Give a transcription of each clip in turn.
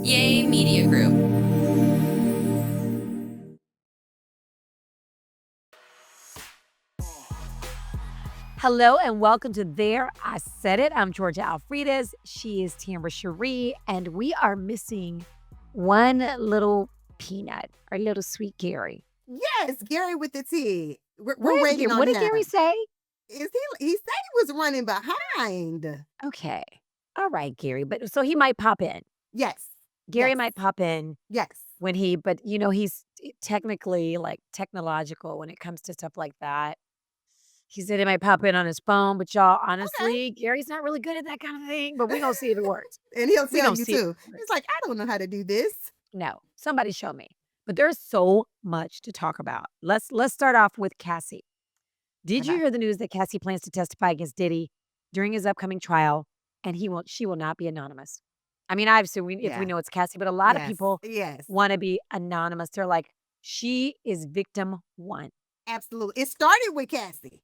Yay Media Group. Hello and welcome to There I Said It. I'm Georgia Alfredas. She is Tamra Cherie, and we are missing one little peanut, our little sweet Gary. Yes, Gary with the T. We're Where's Gary? waiting What on did Gary him. say? Is he said he was running behind. Okay. All right, Gary. But so he might pop in. Yes. Gary Yes. might pop in Yes. but he's technically like technological when it comes to stuff like that. He said he might pop in on his phone, but y'all, Okay. honestly, Gary's not really good at that kind of thing, but we're going to see if it works. And he'll We tell gonna you see if too. it works. He's like, I don't know how to do this. No, somebody show me. But there's so much to talk about. Let's start off with Cassie. Did you Okay. hear the news that Cassie plans to testify against Diddy during his upcoming trial, and she will not be anonymous? I mean, obviously, if we Yeah. know it's Cassie, but a lot of Yes. people Yes. want to be anonymous. They're like, she is victim one. Absolutely. It started with Cassie.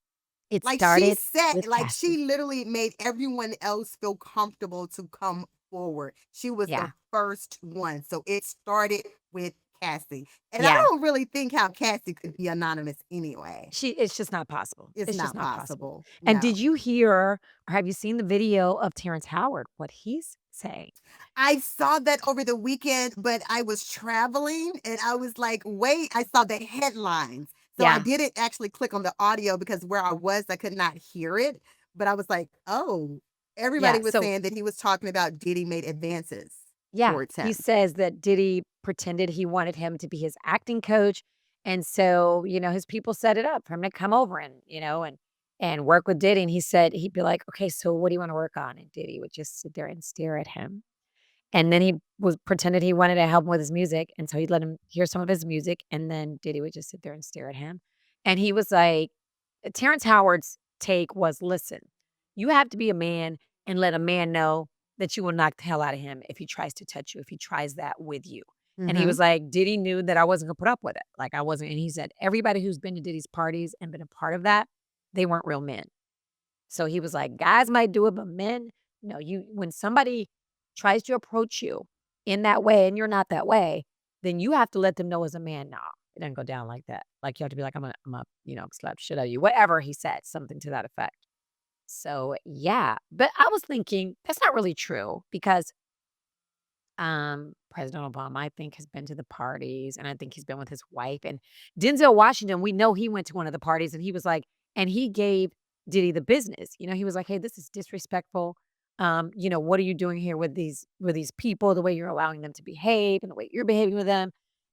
It Like started she with Cassie. she literally made everyone else feel comfortable to come forward. She was Yeah. the first one. So it started with Cassie. And I Yeah. don't really think how Cassie could be anonymous anyway. It's just not possible. It's just not not possible. possible. And No. did you hear or have you seen the video of Terrence Howard, what he's saying? I saw that over the weekend, but I was traveling and I was like, wait, I saw the headlines. So I Yeah. didn't actually click on the audio because where I was, I could not hear it. But I was like, oh, everybody Yeah. was So saying that he was talking about Diddy made advances yeah, towards he him. says that Diddy pretended he wanted him to be his acting coach, and so, his people set it up for him to come over and work with Diddy, and he said he'd be like, "Okay, so what do you wanna work on?" And Diddy would just sit there and stare at him, and then he was pretended he wanted to help him with his music, and so he'd let him hear some of his music, and then Diddy would just sit there and stare at him, and he was like Terrence Howard's take was, "Listen, you have to be a man and let a man know that you will knock the hell out of him if he tries to touch you, if he tries that with you." And he Mm-hmm. was like, Diddy knew that I wasn't gonna put up with it. Like I wasn't. And he said, everybody who's been to Diddy's parties and been a part of that, they weren't real men. So he was like, guys might do it, but men, no, when somebody tries to approach you in that way and you're not that way, then you have to let them know as a man, nah, it doesn't go down like that. Like you have to be like, I'm a, slap shit out of you. Whatever he said, something to that effect. So yeah. But I was thinking that's not really true because President Obama, I think, has been to the parties, and I think he's been with his wife. And Denzel Washington, we know he went to one of the parties, and he was like, and he gave Diddy the business. He was like, "Hey, this is disrespectful. What are you doing here with these people? The way you're allowing them to behave, and the way you're behaving with them."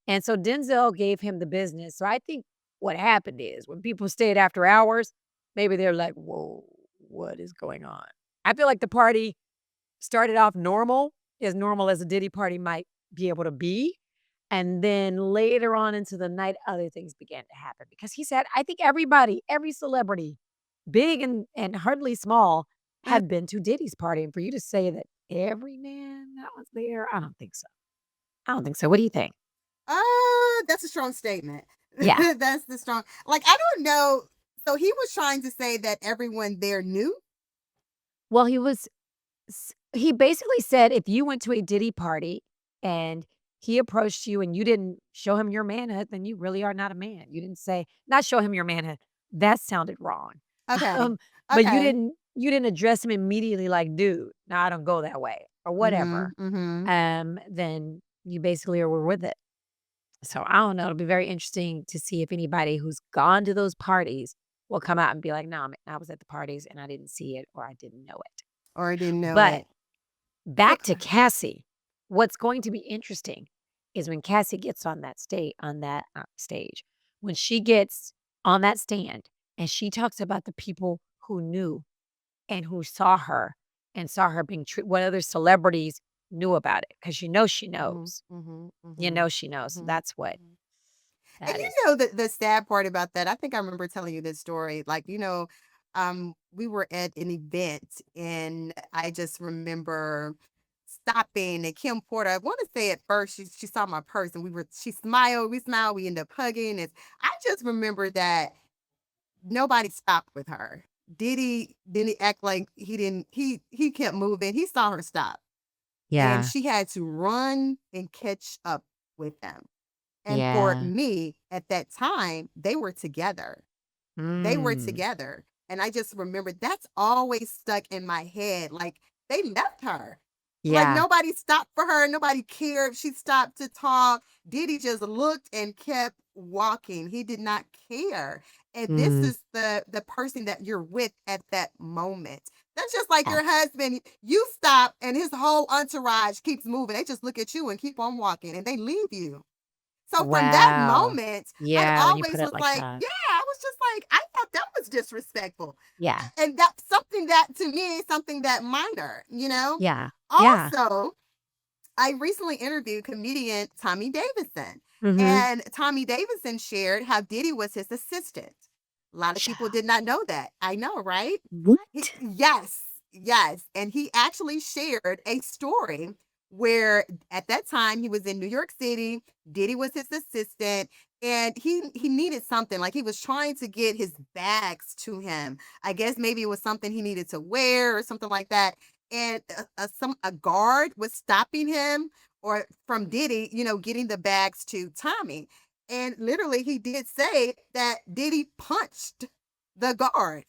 And so Denzel gave him the business. So I think what happened is when people stayed after hours, maybe they're like, "Whoa, what is going on?" I feel like the party started off normal as a Diddy party might be able to be. And then later on into the night, other things began to happen because he said, I think everybody, every celebrity, big and hardly small, have been to Diddy's party. And for you to say that every man that was there, I don't think so. I don't think so. What do you think? That's a strong statement. Yeah. That's the strong. Like I don't know. So he was trying to say that everyone there knew. Well, he basically said if you went to a Diddy party and he approached you and you didn't show him your manhood, then you really are not a man. You didn't say not show him your manhood. That sounded wrong. Okay. But you Okay. didn't address him immediately like, dude, no, I don't go that way or whatever. Mm-hmm. Mm-hmm. Then you basically were with it. So I don't know. It'll be very interesting to see if anybody who's gone to those parties will come out and be like, no, I was at the parties and I didn't see it or I didn't know it. Or I didn't know But it. back to Okay. Cassie. What's going to be interesting is when Cassie gets on that stage, when she gets on that stand and she talks about the people who knew and who saw her being treated, what other celebrities knew about it because she Mm-hmm. knows. Mm-hmm. You Mm-hmm. know she knows. So Mm-hmm. that's what And that you is. know the sad part about that, I think I remember telling you this story. Like, we were at an event and I just remember stopping and Kim Porter, I want to say at first she saw my purse and she smiled, we ended up hugging. And I just remember that nobody stopped with her. Diddy didn't act like he didn't he kept moving. He saw her stop. and Yeah. she had to run and catch up with them. And for Yeah. me, at that time, they were together. They were Mm. together. And I just remember that's always stuck in my head. Like they left her. Like Yeah. nobody stopped for her. Nobody cared. She stopped to talk. Diddy just looked and kept walking. He did not care. And this Mm. is the person that you're with at that moment. That's just like Yeah. your husband. You stop and his whole entourage keeps moving. They just look at you and keep on walking and they leave you. So from that Wow. moment, I Yeah, when you put always it was like like, that. yeah, I was just like, I thought that was disrespectful. Yeah. And that's something that to me is something that minor, you know? Yeah. Yeah. Also, I recently interviewed comedian Tommy Davidson, Mhm. and Tommy Davidson shared how Diddy was his assistant. A lot of people Child. did not know that. I know, right? What? Yes, yes. And he actually shared a story where at that time he was in New York City, Diddy was his assistant, and he needed something. Like he was trying to get his bags to him. I guess maybe it was something he needed to wear or something like that. And a guard was stopping him or from Diddy, getting the bags to Tommy. And literally he did say that Diddy punched the guard.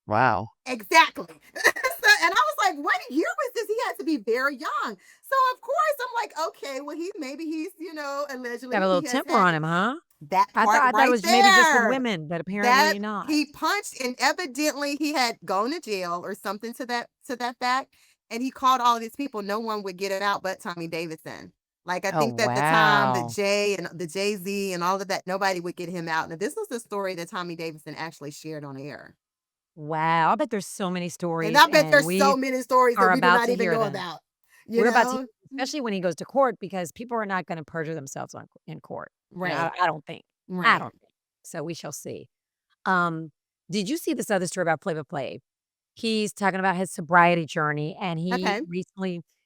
Wow. Exactly. And I was like, what year was this? He had to be very young. So of course I'm like, okay, well maybe he's, Got allegedly a little he has temper had on him, huh? that part I thought it right was maybe just with there. women, but That apparently not. he punched and evidently he had gone to jail or something to that fact. And he called all of these people. No one would get it out but Tommy Davidson. Like I Oh, think that the time the wow. Jay and the Jay-Z and all of that, nobody would get him out. Now this was the story that Tommy Davidson actually shared on air. Wow. I bet there's so many And stories, I bet and there's so we many stories that are we do about not to even hear know them. about, you We're about to, know? especially when he goes to court, because people are not gonna perjure themselves in court. Right, I don't think. I right. don't think. So we shall see. Um, did you see this other story about Flava Flav? He's talking about his sobriety journey, and Okay.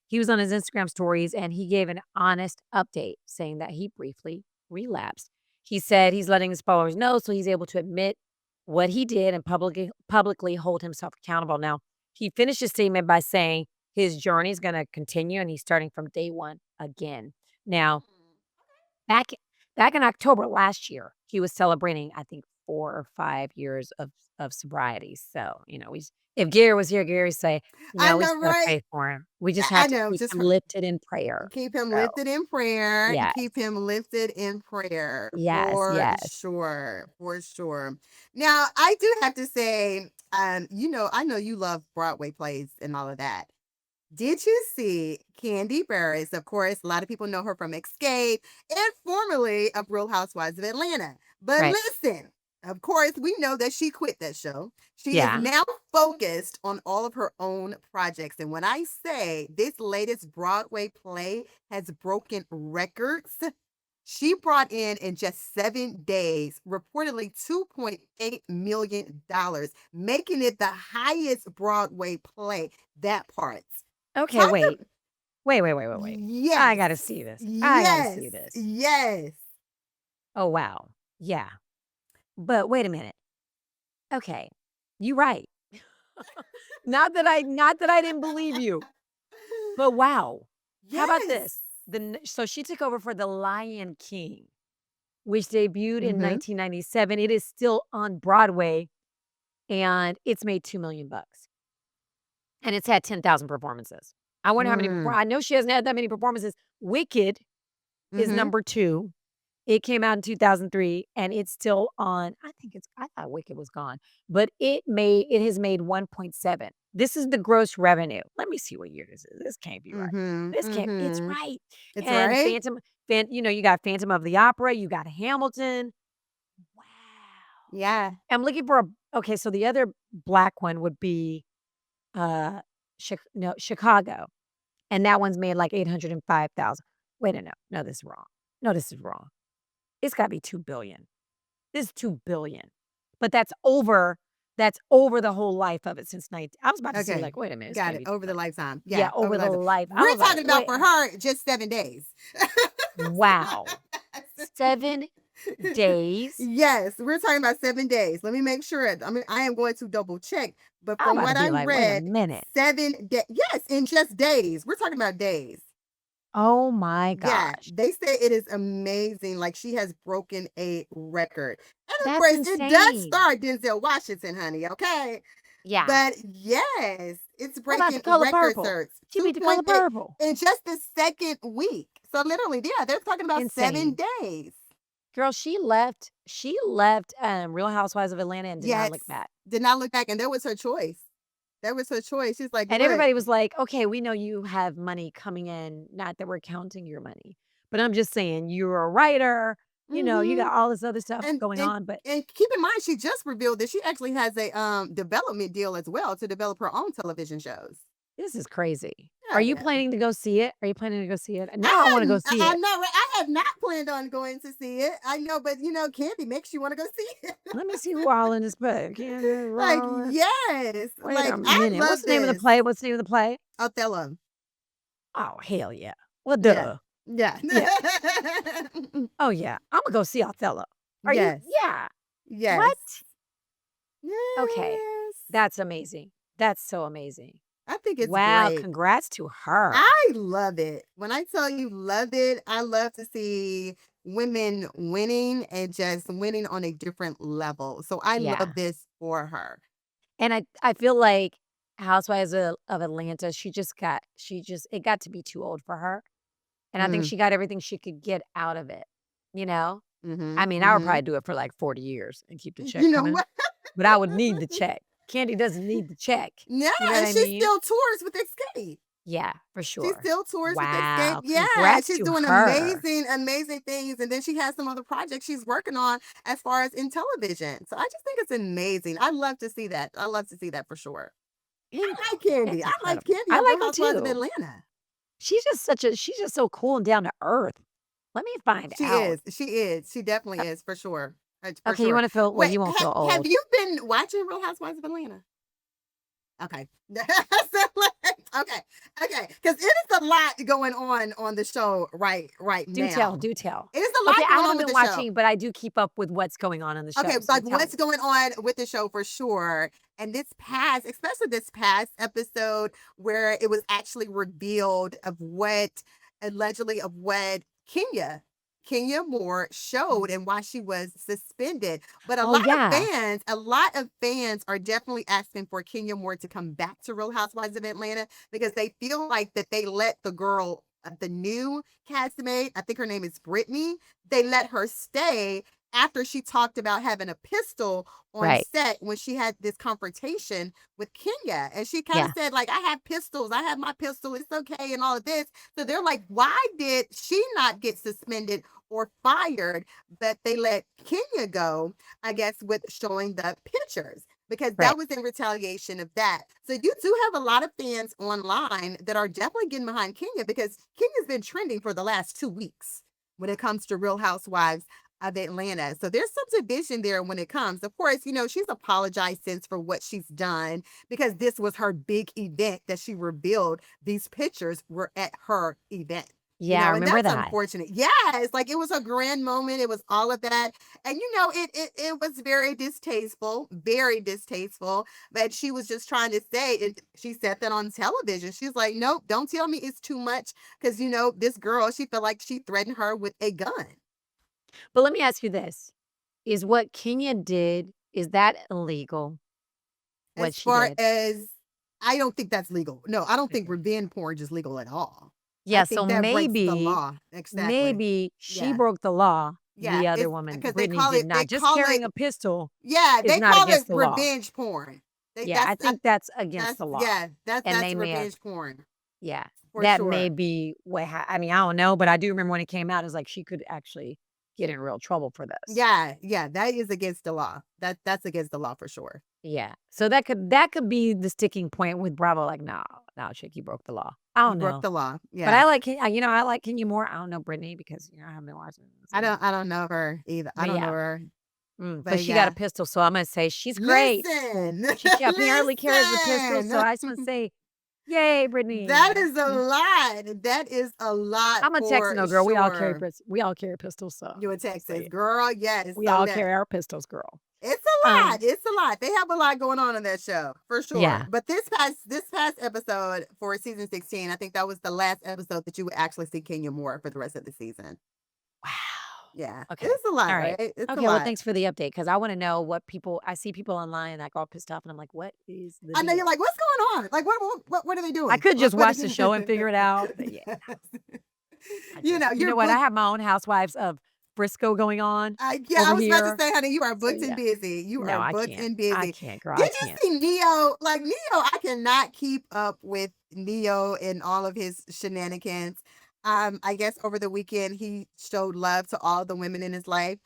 he was on his Instagram stories, and he gave an honest update saying that he briefly relapsed. He said he's letting his followers know so he's able to admit what he did and publicly hold himself accountable. Now, he finished his statement by saying his journey is gonna continue, and he's starting from day 1 again. Now, Back back in October last year, he was celebrating, I think, 4 or 5 years of sobriety, so, we if Gary was here, Gary'd say, I we just know, gotta right? pray for him. We just I have to know, keep just him lifted in prayer." keep him So, lifted in prayer. yes. Keep him lifted in prayer Yes, for yes. sure. For sure. Now, I do have to say, I know you love Broadway plays and all of that. Did you see Candy Burris? Of course, a lot of people know her from Escape and formerly of Real Housewives of Atlanta. But Right. listen, of course, we know that she quit that show. She is Yeah. now focused on all of her own projects. And when I say this latest Broadway play has broken records, she brought in just 7 days, reportedly $2.8 million, making it the highest Broadway play. That part. Okay, Talk wait. ab Wait. I Yes. gotta see this. I gotta Yes. see this. Yes. Oh, wow. Yeah. But wait a minute. Okay. You right. Not that I didn't believe you. But wow. How about Yes. this? So she took over for The Lion King, which debuted in Mhm. 1997. It is still on Broadway, and it's made 2 million bucks, and it's had 10,000 performances. I wonder how many Mm. I know she hasn't had that many performances. Wicked is Mhm. number 2. It came out in 2003, and it's still on. I thought Wicked was gone, but it has made 1.7. This is the gross revenue. Let me see what year this is. This can't be right. Mhm. It's Mhm. right. It's And right. You got Phantom of the Opera, you got Hamilton. Wow. Yeah. I'm looking for a okay, so the other black one would be, uh, Chicago, and that one's made like 805,000. Wait, no, no, this is wrong. No, this is wrong. It's gotta be 2,000,000,000. This is 2,000,000,000. But that's over the whole life of it since 19 I was about to say, Okay. like, wait a minute, it's Got gotta it. be too Over the much. lifetime. Yeah, Yeah, over over the the lifetime. life. I We're was like, talking about "Wait, for her just 7 days. wow. 7 Days? Yes, we're talking about 7 days. Let me make sure. I mean, I am going to double check, but I'm from about to what I be like, "Wait a read, minute. 7 days. Yes, in just days. We're talking about days. Oh my Yeah, gosh. they say it is amazing. Like she has broken a record. And of That's course, it does insane." star Denzel Washington, honey. Okay. Yeah. But yes, it's What about breaking The Color record Purple? search. She beat The Color 2.8 Purple. in just the second week. So literally, yeah, they're talking about Insane. 7 days. Girl, she left, Real Housewives of Atlanta and did not Yes. look back. Did not look back. And that was her choice. That was her choice. She's like, And look. everybody was like, "Okay, we know you have money coming in, not that we're counting your money. But I'm just saying, you're a writer, you Hmm. got all this other stuff And going and on, but and keep in mind, she just revealed that she actually has a development deal as well to develop her own television shows. this is crazy." Are Yeah, you yeah. planning to go see it? Are you planning to go see it? Now I wanna go see I it. know, right? I have not planned on going to see it. I know, but Candy makes you want to go see it. Let me see who all in this play. Candace Like, Roller. yes, Wait a like I minute. What's love the name of the this. play? What's the name of the play? Othello. Oh, hell yeah. Well, Yeah, duh. yeah, Yeah. Oh, yeah. Imma go see Othello. Are you yes, yeah. yes, What? Okay. yes. That's amazing. That's so amazing. I think it's Wow, great. congrats to her. I love it. When I tell you love it, I love to see women winning and just winning on a different level. So I love Yeah. this for her. And I feel like Housewives of Atlanta, she just it got to be too old for her, and I think Mm, she got everything she could get out of it, you know? I mhm, mean, I would mhm. probably do it for, like, 40 years and keep the check You know coming, what? but I would need the check. Candy doesn't need the check. Yeah, You know what and I she mean? still tours with Escape. Yeah, for She sure. still tours with Escape. Wow, Yeah, congrats she's to doing her. amazing, amazing things. And then she has some other projects she's working on as far as in television. So I just think it's amazing. I love to see that. I love to see that for sure. In I like Candy. I like incredible. Candy I on Real like her Housewives of too. Atlanta. She's just so cool and down to earth. Let me find She out. is. She is. She definitely is for sure. For Okay, you sure. wanna feel well, Wait, you won't feel have old. you been watching Real Housewives of Atlanta? Okay. So, like, okay. Okay. Because it is a lot going on the show right Do tell, now. do tell. It is a Okay, lot I going on haven't with been the show. watching, but I do keep up with what's going on in the Okay, show, so like tell what's me. going on with the show for sure. And this past, especially this past episode where it was actually revealed of what allegedly of what Kenya Moore showed Mm. and why she was suspended. But Oh, yeah. a lot of fans are definitely asking for Kenya Moore to come back to Real Housewives of Atlanta because they feel like that they let the girl, the new castmate, I think her name is Brittany, they let her stay after she talked about having a pistol on Right. set when she had this confrontation with Kenya. And she kind of Yeah. said, like, I have pistols, I have my pistol, it's okay, and all of this. So they're like, why did she not get suspended or fired, but they let Kenya go, I guess, with showing the pictures? Because Right. that was in retaliation of that. So you do have a lot of fans online that are definitely getting behind Kenya because Kenya's been trending for the last 2 weeks when it comes to Real Housewives of Atlanta. So there's some division there when it comes. Of course, she's apologized since for what she's done because this was her big event that she revealed these pictures were at her event. Yeah, I And remember that's that. unfortunate. Yes, like it was a grand moment. It was all of that. And it was very distasteful, very distasteful. But she was just trying to say it. She said that on television. She's like, nope, don't tell me it's too much. Cause this girl, she felt like she threatened her with a gun. But let me ask you this, is what Kenya did, is that illegal, what As she far did? as I don't think that's legal. No, I don't think Okay. revenge porn is legal at all. I Yeah, so think that breaks the maybe law. Exactly. maybe she Yeah. broke the law, Yeah. the other It's woman, because they Brittany, call did it not. Just carrying a pistol yeah, is they not call it against the law. revenge porn. They Yeah, I think that's against the law, and that's they may have revenge porn yeah, for that may sure. be what I mean, I don't know, but I do remember when it came out, it's like she could actually get in real trouble for this. Yeah, yeah, that is against the law. That's against the law for sure. Yeah, so that could be the sticking point with Bravo, like, "No, no, chick, you broke the law." I You don't broke know, the law. but Yeah. I like I like Kenya more. I don't know Brittany because, I haven't been watching, so I don't know her either. I but don't know yeah, her. but But she got a yeah. pistol, so I'm gonna say she's great. Listen. She apparently carries a pistol, so Listen. I just wanna say Yay, Brittany. That is a lot. That is a lot I'm a for Texano girl. sure. We all carry pistols, so You in just say Texas, it. girl. Yes. We So all that carry our pistols, girl. it's a Um, lot. It's a lot. They have a lot going on that show for sure. yeah. But this past episode for season 16, I think that was the last episode that you would actually see Kenya Moore for the rest of the season. Wow. Yeah, Okay. it's a lot, All right. right? It's a Okay. Well, lot. thanks for the update because I want to know what people. I see people online like all pissed off, and I'm like, what is the I know you're deal? like, what's going on? Like, what are they I doing? could just What watch is the show and figure it out, but yeah, Yes. I You just. know, You you're know what? I booked. have my own Housewives of Frisco going on Yeah, I over was about to here. say, honey, you are So booked and yeah. busy. You No, are I booked can't. and I busy. can't, girl. I Did you can't. see Neo? Like Neo, I cannot keep up with Neo and all of his shenanigans. I guess over the weekend he showed love to all the women in his life.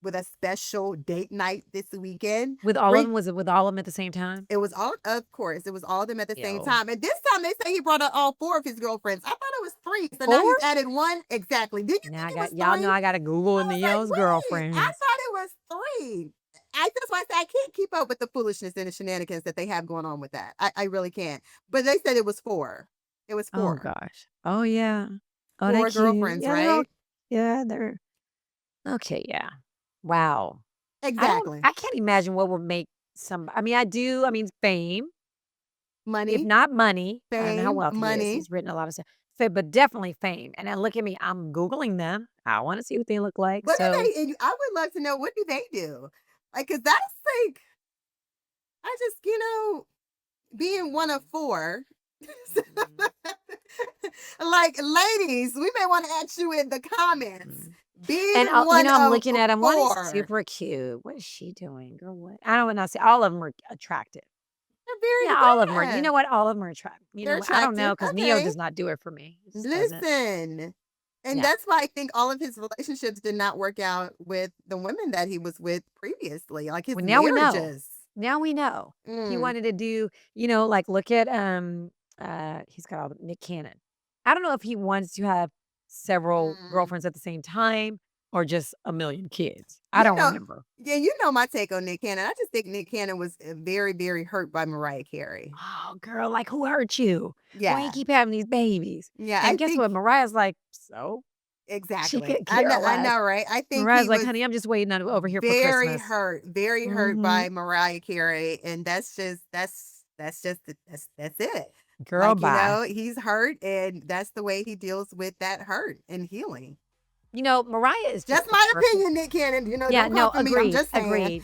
With a special date night this weekend. With all of Bring them, was it with all of them at the same time? It was all, of course, it was all of them at the same Yo, time. And this time they say he brought out all four of his girlfriends. I thought it was three. So now four? he's added one. Exactly. Did you Now think I it was got y'all know three? I got to Google I and was like, Neo's wait, I girlfriends. thought it was three. That's why I said I can't keep up with the foolishness and the shenanigans that they have going on with that. I really can't. But they said it was four. It was Oh four. gosh. Oh yeah. Oh, they Four cute. girlfriends, Yeah, they're all. right? Yeah, they're okay. Yeah. Wow. Exactly. I can't imagine what would make some. I mean, I do. I mean, fame. If Money, not money, I don't know how fame, wealthy he is. money. He's written a lot of stuff. But definitely fame. And then look at me. I'm googling them. I want to see what they look like. What do So they, and I would love to know, what do they do? Like, cause that's like, I just, being one of four. mhm, Like, ladies, we may want to ask you in the comments. mhm. And Being you one know, I'm of looking at him. One is four. super cute. What is she doing, girl? What? I don't want to say. All of them are attractive. They're very Yeah, all of them are. You yeah. know what? All of them are attractive. You know They're what? I don't know attractive. because Neo Okay. does not do it for me. He just doesn't. Listen. And Yeah. that's why I think all of his relationships did not work out with the women that he was with previously, like his Well, now we know. marriages. Now we know. He Mm, wanted to do, like look at he's got all the Nick Cannon. I don't know if he wants to have several mm. girlfriends at the same time or just a million kids. I You don't know, remember. yeah, you know my take on Nick Cannon. I just think Nick Cannon was very, very hurt by Mariah Carey. Oh, girl, like who hurt you? Why you Yeah. keep having these babies? Yeah, I And guess think what? Mariah's like, so she exactly. could care I less. know, right? I think Mariah's he like, was honey, I'm just waiting on over here for Christmas. very hurt Hmm. by Mariah Carey, and that's just that's it. Girl, Like, bye. he's hurt, and that's the way he deals with that hurt and healing. Mariah is just Just the my perfect. opinion, Nick Cannon. Yeah, Don't no, come for me. I'm agreed, just saying. agreed.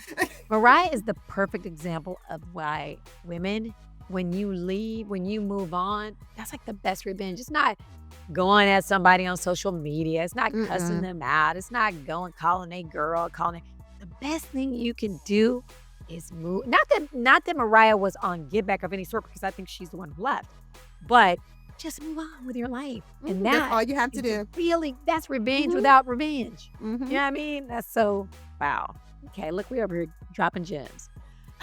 Mariah is the perfect example of why women, when you leave, when you move on, that's like the best revenge. It's not going at somebody on social media. It's not cussing Mm-mm. them out. It's not calling a girl, calling it. The best thing you can do is move. Not that Mariah was on give back of any sort because I think she's the one who left, but just move on with your life. And That's that all you have to is do. that's revenge Hmm. without revenge. You Hmm. know what I mean? That's so wow. Okay, look, we're over here dropping gems.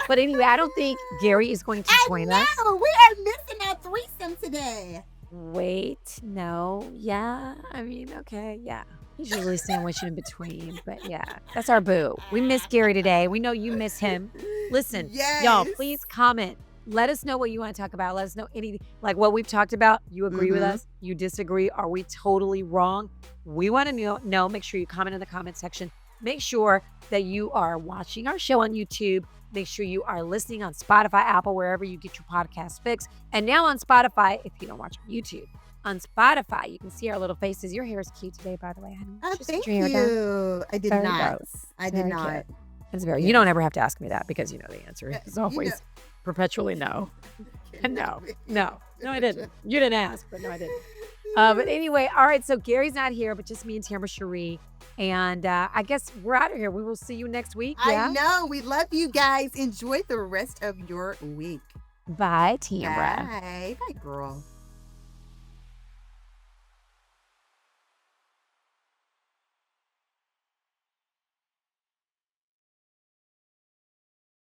But anyway, I don't think Gary is going to I join us. know we are missing our threesome today. Wait, no, yeah. I mean, okay, yeah. He's usually sandwiched in between, but yeah, that's our boo. We miss Gary today. We know you miss him. Listen, y'all, Yes. please comment. Let us know what you want to talk about. Let us know anything like what we've talked about. You agree with Hmm. us? You disagree? Are we totally wrong? We want to know. Make sure you comment in the comment section. Make sure that you are watching our show on YouTube. Make sure you are listening on Spotify, Apple, wherever you get your podcast fix. And now on Spotify, if you don't watch on YouTube, on Spotify, you can see our little faces. Your hair is cute today, by the way, honey. Oh, Just thank get your hair done. you. I did Very not. gross. I did Very not. cute. It's very. You Yes. don't ever have to ask me that because you know the answer. It's You know. always perpetually no. No, I didn't. You didn't ask, but no, I didn't. But anyway, all right. So Gary's not here, but just me and Tamara Cherie. And I guess we're out of here. We will see you next week. Yeah. I know. We love you guys. Enjoy the rest of your week. Bye, Tamara. Bye. Bye, girl.